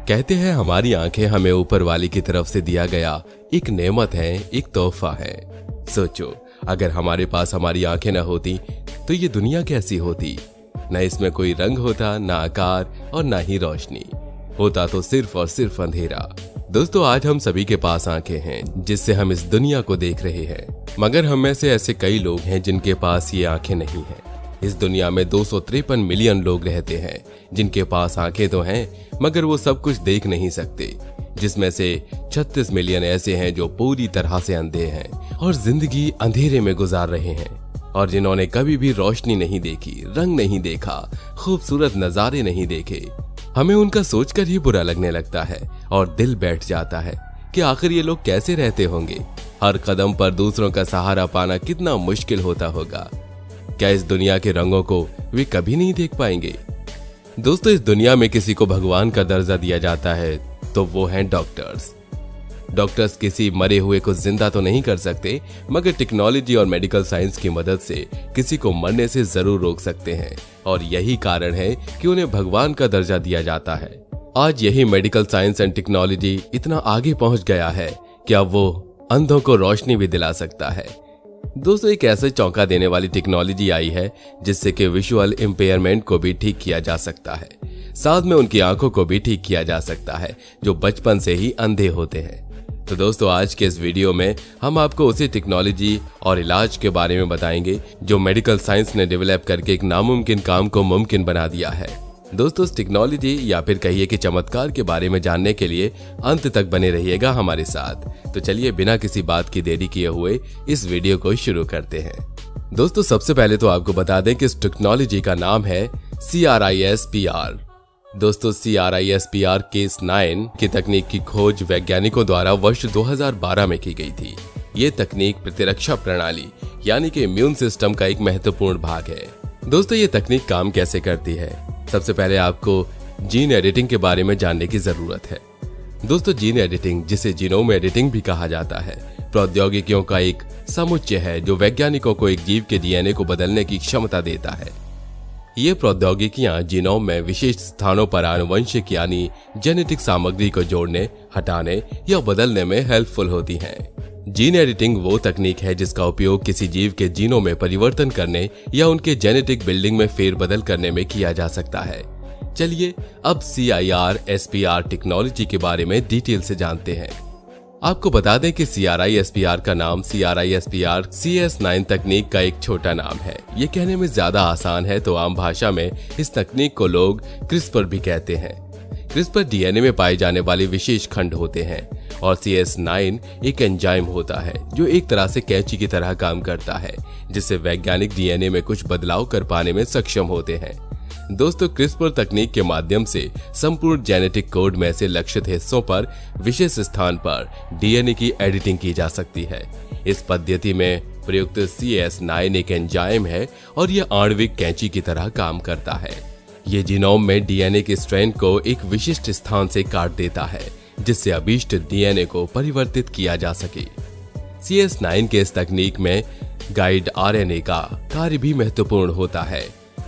कहते हैं हमारी आंखें हमें ऊपर वाले की तरफ से दिया गया एक नेमत है, एक तोहफा है। सोचो, अगर हमारे पास हमारी आंखें न होती तो ये दुनिया कैसी होती। न इसमें कोई रंग होता, ना आकार और ना ही रोशनी होता, तो सिर्फ और सिर्फ अंधेरा। दोस्तों, आज हम सभी के पास आंखें हैं जिससे हम इस दुनिया को देख रहे हैं, मगर हम में से ऐसे कई लोग हैं जिनके पास ये आंखें नहीं हैं। इस दुनिया में 253 मिलियन लोग रहते हैं जिनके पास आंखें तो हैं, मगर वो सब कुछ देख नहीं सकते, जिसमें से 36 मिलियन ऐसे हैं जो पूरी तरह से अंधे हैं और जिंदगी अंधेरे में गुजार रहे हैं, और जिन्होंने कभी भी रोशनी नहीं देखी, रंग नहीं देखा, खूबसूरत नजारे नहीं देखे। हमें उनका सोचकर ही बुरा लगने लगता है और दिल बैठ जाता है कि आखिर ये लोग कैसे रहते होंगे। हर कदम पर दूसरों का सहारा पाना कितना मुश्किल होता होगा। क्या इस दुनिया के रंगों को वे कभी नहीं देख पाएंगे? दोस्तों, इस दुनिया में किसी को भगवान का दर्जा दिया जाता है तो वो हैं डॉक्टर्स। डॉक्टर्स किसी मरे हुए को जिंदा तो नहीं कर सकते, मगर टेक्नोलॉजी और मेडिकल साइंस की मदद से किसी को मरने से जरूर रोक सकते हैं, और यही कारण है कि उन्हें भगवान का दर्जा दिया जाता है। आज यही मेडिकल साइंस एंड टेक्नोलॉजी इतना आगे पहुंच गया है कि अब वो अंधों को रोशनी भी दिला सकता है। दोस्तों, एक ऐसे चौंका देने वाली टेक्नोलॉजी आई है जिससे कि विजुअल इम्पेयरमेंट को भी ठीक किया जा सकता है, साथ में उनकी आंखों को भी ठीक किया जा सकता है जो बचपन से ही अंधे होते हैं। तो दोस्तों, आज के इस वीडियो में हम आपको उसी टेक्नोलॉजी और इलाज के बारे में बताएंगे जो मेडिकल साइंस ने डेवलप करके एक नामुमकिन काम को मुमकिन बना दिया है। दोस्तों, इस टेक्नोलॉजी या फिर कहिए कि चमत्कार के बारे में जानने के लिए अंत तक बने रहिएगा हमारे साथ। तो चलिए बिना किसी बात की देरी किए हुए इस वीडियो को शुरू करते हैं। दोस्तों, सबसे पहले तो आपको बता दें कि इस टेक्नोलॉजी का नाम है CRISPR। दोस्तों, CRISPR केस 9 की तकनीक की खोज वैज्ञानिकों द्वारा वर्ष 2012 में की गई थी। ये तकनीक प्रतिरक्षा प्रणाली यानी कि इम्यून सिस्टम का एक महत्वपूर्ण भाग है। दोस्तों, ये तकनीक काम कैसे करती है? सबसे पहले आपको जीन एडिटिंग के बारे में जानने की जरूरत है। दोस्तों, जीन एडिटिंग, जिसे जीनोम एडिटिंग भी कहा जाता है, प्रौद्योगिकियों का एक समुच्चय है जो वैज्ञानिकों को एक जीव के डीएनए को बदलने की क्षमता देता है। ये प्रौद्योगिकियां जीनोम में विशेष स्थानों पर आनुवंशिक यानी जेनेटिक सामग्री को जोड़ने, हटाने या बदलने में हेल्पफुल होती हैं। जीन एडिटिंग वो तकनीक है जिसका उपयोग किसी जीव के जीनों में परिवर्तन करने या उनके जेनेटिक बिल्डिंग में फेरबदल करने में किया जा सकता है। चलिए अब CRISPR टेक्नोलॉजी के बारे में डिटेल से जानते हैं। आपको बता दें कि CRISPR का नाम CRISPR CS9 तकनीक का एक छोटा नाम है। ये कहने में ज्यादा आसान है, तो आम भाषा में इस तकनीक को लोग क्रिस्पर भी कहते हैं। क्रिस्पर डीएनए में पाए जाने वाले विशेष खंड होते हैं, और CS9 एक एंजाइम होता है जो एक तरह से कैंची की तरह काम करता है, जिससे वैज्ञानिक डीएनए में कुछ बदलाव कर पाने में सक्षम होते हैं। दोस्तों, क्रिस्पर तकनीक के माध्यम से संपूर्ण जेनेटिक कोड में से लक्षित हिस्सों पर विशेष स्थान पर डीएनए की एडिटिंग की जा सकती है। इस पद्धति में प्रयुक्त CS9 एक एंजाइम है और यह आणविक कैंची की तरह काम करता है। ये जीनोम में डीएनए के स्ट्रैंड को एक विशिष्ट स्थान से काट देता है, जिससे अभीष्ट डीएनए को परिवर्तित किया जा सके। CS9 के इस तकनीक में गाइड आरएनए का कार्य भी महत्वपूर्ण होता है।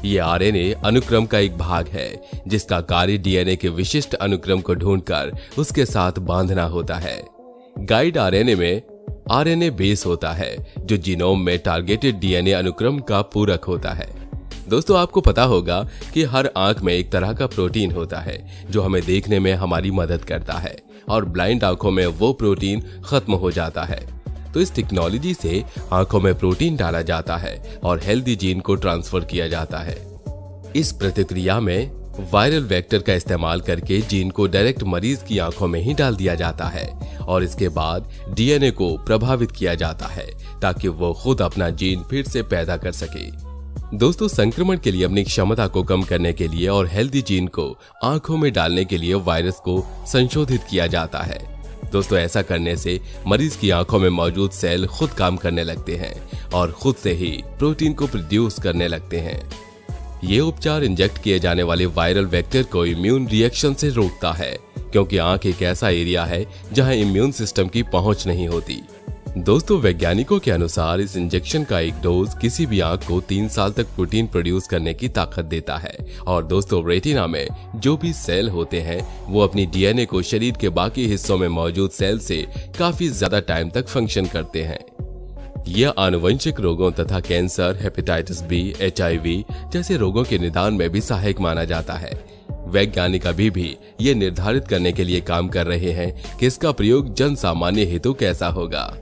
ये आरएनए अनुक्रम का एक भाग है जिसका कार्य डीएनए के विशिष्ट अनुक्रम को ढूंढकर उसके साथ बांधना होता है। गाइड आरएनए में आरएनए बेस होता है जो जीनोम में टारगेटेड डीएनए अनुक्रम का पूरक होता है। दोस्तों, आपको पता होगा कि हर आंख में एक तरह का प्रोटीन होता है जो हमें देखने में हमारी मदद करता है, और ब्लाइंड आंखों में वो प्रोटीन खत्म हो जाता है। तो इस टेक्नोलॉजी से आंखों में प्रोटीन डाला जाता है और हेल्दी जीन को ट्रांसफर किया जाता है। इस प्रतिक्रिया में वायरल वेक्टर का इस्तेमाल करके जीन को डायरेक्ट मरीज की आंखों में ही डाल दिया जाता है, और इसके बाद डीएनए को प्रभावित किया जाता है ताकि वो खुद अपना जीन फिर से पैदा कर सके। दोस्तों, संक्रमण के लिए अपनी क्षमता को कम करने के लिए और हेल्दी जीन को आंखों में डालने के लिए वायरस को संशोधित किया जाता है। दोस्तों, ऐसा करने से मरीज की आंखों में मौजूद सेल खुद काम करने लगते हैं और खुद से ही प्रोटीन को प्रोड्यूस करने लगते हैं। ये उपचार इंजेक्ट किए जाने वाले वायरल वेक्टर को इम्यून रिएक्शन से रोकता है, क्योंकि आंख एक ऐसा एरिया है जहां इम्यून सिस्टम की पहुंच नहीं होती। दोस्तों वैज्ञानिकों के अनुसार इस इंजेक्शन का एक डोज किसी भी आंख को 3 साल तक प्रोटीन प्रोड्यूस करने की ताकत देता है। और दोस्तों रेटिना में जो भी सेल होते हैं वो अपनी डीएनए को शरीर के बाकी हिस्सों में मौजूद सेल से काफी ज्यादा टाइम तक फंक्शन करते हैं। यह आनुवंशिक रोगों तथा कैंसर, हेपेटाइटिस बी, HIV जैसे रोगों के निदान में भी सहायक माना जाता है। वैज्ञानिक अभी भी ये निर्धारित करने के लिए काम कर रहे हैं कि इसका प्रयोग जन सामान्य हेतु कैसा होगा।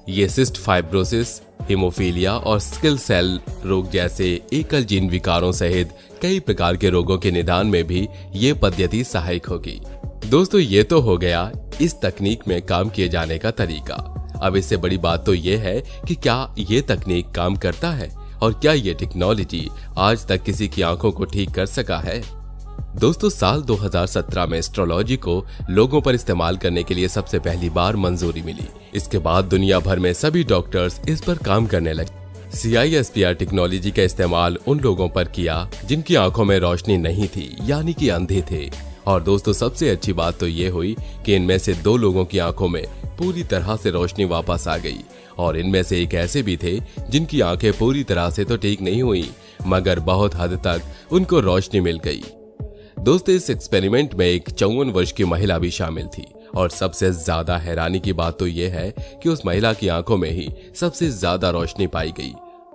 ये सिस्ट फाइब्रोसिस, हीमोफीलिया और सिकल सेल रोग जैसे एकल जीन विकारों सहित कई प्रकार के रोगों के निदान में भी ये पद्धति सहायक होगी। दोस्तों ये तो हो गया इस तकनीक में काम किए जाने का तरीका। अब इससे बड़ी बात तो ये है कि क्या ये तकनीक काम करता है और क्या ये टेक्नोलॉजी आज तक किसी की आंखों को ठीक कर सका है। दोस्तों साल 2017 में एस्ट्रोलॉजी को लोगों पर इस्तेमाल करने के लिए सबसे पहली बार मंजूरी मिली। इसके बाद दुनिया भर में सभी डॉक्टर्स इस पर काम करने लगे। CISPR टेक्नोलॉजी का इस्तेमाल उन लोगों पर किया जिनकी आंखों में रोशनी नहीं थी, यानी कि अंधे थे। और दोस्तों सबसे अच्छी बात तो ये हुई कि इनमें से 2 लोगों की आंखों में पूरी तरह से रोशनी वापस आ गई और इनमें से एक ऐसे भी थे जिनकी आंखें पूरी तरह से तो ठीक नहीं हुई, मगर बहुत हद तक उनको रोशनी मिल गई। दोस्तों इस एक्सपेरिमेंट में एक 54 वर्ष की महिला भी शामिल थी और सबसे ज्यादा हैरानी की बात तो यह है कि उस महिला की आंखों में ही सबसे ज्यादा रोशनी पाई गई,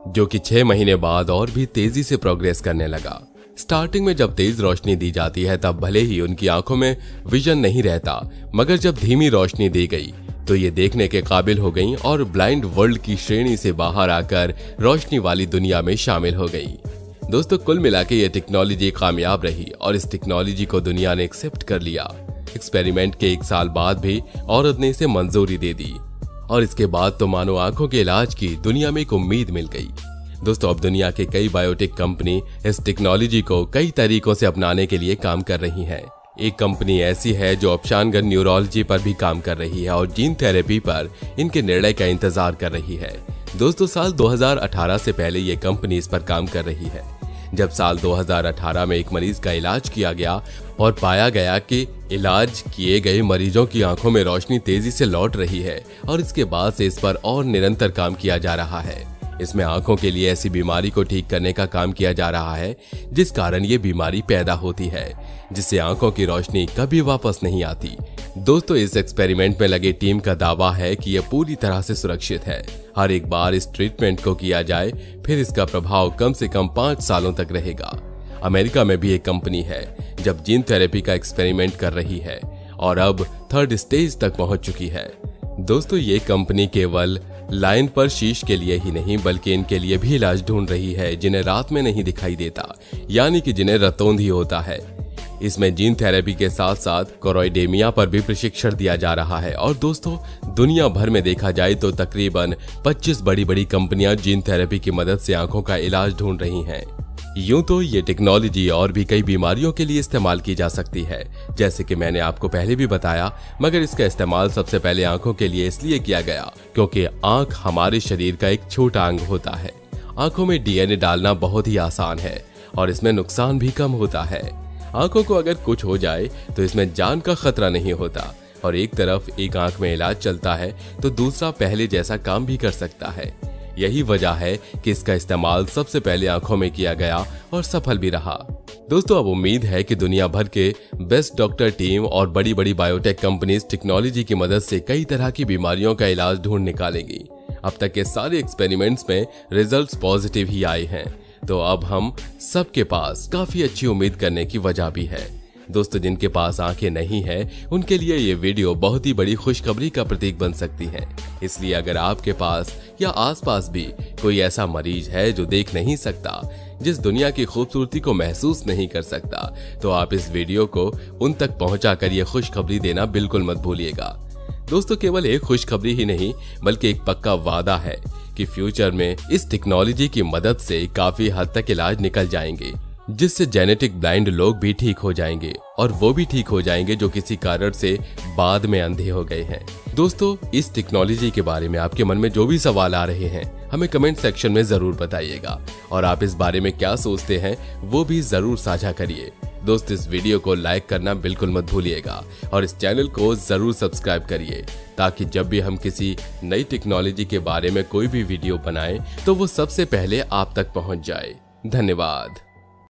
जो कि 6 महीने बाद और भी तेजी से प्रोग्रेस करने लगा। स्टार्टिंग में जब तेज रोशनी दी जाती है तब भले ही उनकी आंखों में विजन नहीं रहता, मगर जब धीमी रोशनी दी गई तो ये देखने के काबिल हो गईं और ब्लाइंड वर्ल्ड की श्रेणी से बाहर आकर रोशनी वाली दुनिया में शामिल हो गई। दोस्तों कुल मिला के ये टेक्नोलॉजी कामयाब रही और इस टेक्नोलॉजी को दुनिया ने एक्सेप्ट कर लिया। एक्सपेरिमेंट के 1 साल बाद भी औरत ने इसे मंजूरी दे दी और इसके बाद तो मानो आंखों के इलाज की दुनिया में एक उम्मीद मिल गई। दोस्तों अब दुनिया के कई बायोटेक कंपनी इस टेक्नोलॉजी को कई तरीकों से अपनाने के लिए काम कर रही हैं। एक कंपनी ऐसी है जो ऑप्शन न्यूरोलॉजी पर भी काम कर रही है और जीन थेरेपी पर इनके निर्णय का इंतजार कर रही है। दोस्तों साल 2018 से पहले ये कंपनी इस पर काम कर रही है। जब साल 2018 में एक मरीज का इलाज किया गया और पाया गया कि इलाज किए गए मरीजों की आंखों में रोशनी तेजी से लौट रही है और इसके बाद से इस पर और निरंतर काम किया जा रहा है। इसमें आंखों के लिए ऐसी बीमारी को ठीक करने का काम किया जा रहा है जिस कारण ये बीमारी पैदा होती है, जिससे आंखों की रोशनी कभी वापस नहीं आती। दोस्तों इस एक्सपेरिमेंट में लगे टीम का दावा है कि यह पूरी तरह से सुरक्षित है। हर एक बार इस ट्रीटमेंट को किया जाए फिर इसका प्रभाव कम से कम 5 सालों तक रहेगा। अमेरिका में भी एक कंपनी है जब जीन थेरेपी का एक्सपेरिमेंट कर रही है और अब 3rd स्टेज तक पहुंच चुकी है। दोस्तों ये कंपनी केवल लाइन पर शीश के लिए ही नहीं बल्कि इनके लिए भी इलाज ढूंढ रही है जिन्हें रात में नहीं दिखाई देता, यानी कि जिन्हें रतौंधी होता है। इसमें जीन थेरेपी के साथ साथ कोरोइडेमिया पर भी प्रशिक्षण दिया जा रहा है। और दोस्तों दुनिया भर में देखा जाए तो तकरीबन 25 बड़ी बड़ी कंपनियां जीन थेरेपी की मदद से आंखों का इलाज ढूंढ रही हैं। यूं तो ये टेक्नोलॉजी और भी कई बीमारियों के लिए इस्तेमाल की जा सकती है, जैसे कि मैंने आपको पहले भी बताया, मगर इसका इस्तेमाल सबसे पहले आंखों के लिए इसलिए किया गया क्योंकि आंख हमारे शरीर का एक छोटा अंग होता है। आंखों में डीएनए डालना बहुत ही आसान है और इसमें नुकसान भी कम होता है। आंखों को अगर कुछ हो जाए तो इसमें जान का खतरा नहीं होता और एक तरफ एक आंख में इलाज चलता है तो दूसरा पहले जैसा काम भी कर सकता है। यही वजह है कि इसका इस्तेमाल सबसे पहले आंखों में किया गया और सफल भी रहा। दोस्तों अब उम्मीद है कि दुनिया भर के बेस्ट डॉक्टर टीम और बड़ी बड़ी बायोटेक कंपनीज टेक्नोलॉजी की मदद से कई तरह की बीमारियों का इलाज ढूंढ निकालेंगी। अब तक के सारे एक्सपेरिमेंट्स में रिजल्ट्स पॉजिटिव ही आए हैं, तो अब हम सबके पास काफी अच्छी उम्मीद करने की वजह भी है। दोस्तों जिनके पास आंखें नहीं है उनके लिए ये वीडियो बहुत ही बड़ी खुशखबरी का प्रतीक बन सकती है। इसलिए अगर आपके पास या आसपास भी कोई ऐसा मरीज है जो देख नहीं सकता, जिस दुनिया की खूबसूरती को महसूस नहीं कर सकता, तो आप इस वीडियो को उन तक पहुंचाकर ये खुशखबरी देना बिल्कुल मत भूलिएगा। दोस्तों केवल एक खुशखबरी ही नहीं बल्कि एक पक्का वादा है कि फ्यूचर में इस टेक्नोलॉजी की मदद से काफी हद तक इलाज निकल जाएंगे, जिससे जेनेटिक ब्लाइंड लोग भी ठीक हो जाएंगे और वो भी ठीक हो जाएंगे जो किसी कारण से बाद में अंधे हो गए हैं। दोस्तों इस टेक्नोलॉजी के बारे में आपके मन में जो भी सवाल आ रहे हैं हमें कमेंट सेक्शन में जरूर बताइएगा और आप इस बारे में क्या सोचते हैं वो भी जरूर साझा करिए। दोस्त, इस वीडियो को लाइक करना बिल्कुल मत भूलिएगा और इस चैनल को जरूर सब्सक्राइब करिए ताकि जब भी हम किसी नई टेक्नोलॉजी के बारे में कोई भी वीडियो बनाएं तो वो सबसे पहले आप तक पहुंच जाए। धन्यवाद।